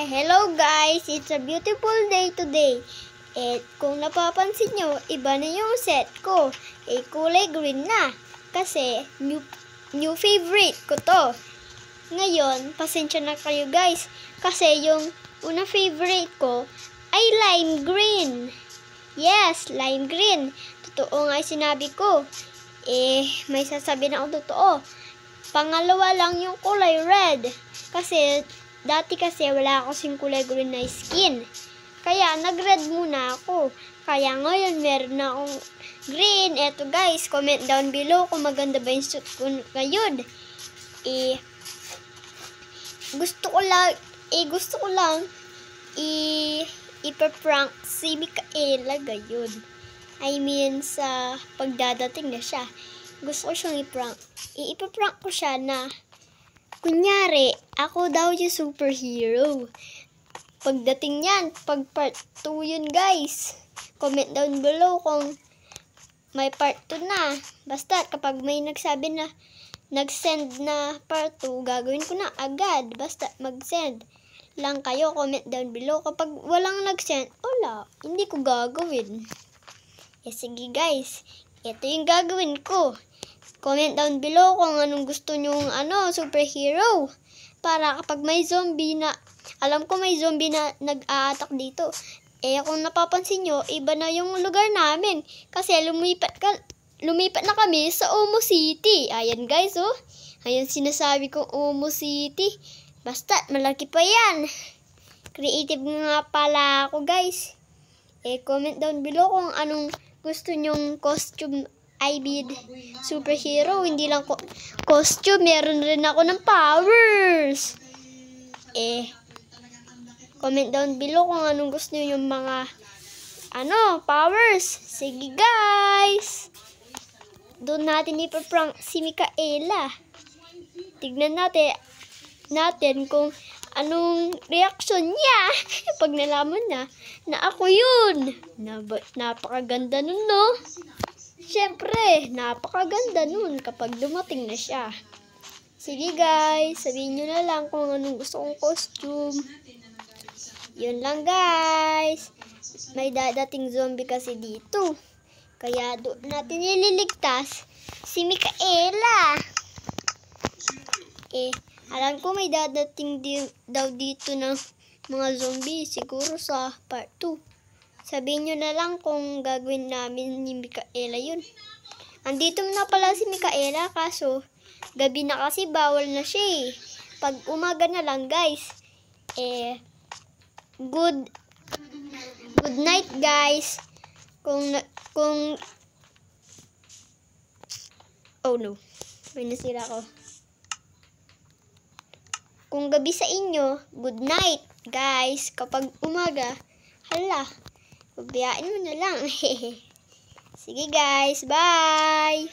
Hello guys! It's a beautiful day today. At kung napapansin nyo, iba na yung set ko. Kulay green na. Kasi new favorite ko to. Ngayon, pasensya na kayo guys. Kasi yung unang favorite ko ay lime green. Yes, lime green. Totoo nga sinabi ko. May sasabihin ako totoo. Pangalawa lang yung kulay red. Kasi dati wala ako kasing kulay green na skin. Kaya nag-red muna ako. Kaya ngayon meron na akong green. Eto guys, comment down below kung maganda ba yung suit ko ngayon. Gusto ko lang ipaprank si Micaela ngayon. I mean sa pagdadating na siya. Gusto ko siyang iprank. Ipaprank ko siya na kunyari, ako daw yung superhero. Pagdating yan, pag part 2 yun guys. Comment down below kung may part 2 na. Basta kapag may nagsabi na nag-send na part 2, gagawin ko na agad. Basta mag-send lang kayo, comment down below. Kapag walang nag-send, wala, hindi ko gagawin. Sige guys, ito yung gagawin ko. Comment down below kung anong gusto nyong superhero. Para kapag may zombie na, alam ko may zombie na nag-a-attack dito. Kung napapansin nyo, iba na yung lugar namin. Kasi lumipat na kami sa Omo City. Ayan guys, oh. Ayan sinasabi kong Omo City. Basta, malaki pa yan. Creative nga pala ako guys. Comment down below kung anong gusto nyong costume. I mean, superhero, hindi lang costume, meron rin ako ng powers. Comment down below kung anong gusto niyo yung mga powers. Sige guys. Doon natin ipaprank si Micaela. Tignan natin kung anong reaction niya pag nalaman na ako yun. Napakaganda nun, no? Siyempre, napakaganda nun kapag dumating na siya. Sige guys, sabihin nyo na lang kung anong gusto kong costume. Yun lang guys. May dadating zombie kasi dito. Kaya doon natin ililigtas si Micaela. Alam ko may dadating daw dito ng mga zombie. Siguro sa part 2. Sabihin nyo na lang kung gagawin namin ni Micaela yun. Andito na pala si Micaela kaso gabi na kasi bawal na siya. Pag umaga na lang guys. Good night guys. Oh no. May nasira ko. Kung gabi sa inyo, good night guys. Kapag umaga, hala. Pabayaan mo na lang. Sige guys, bye!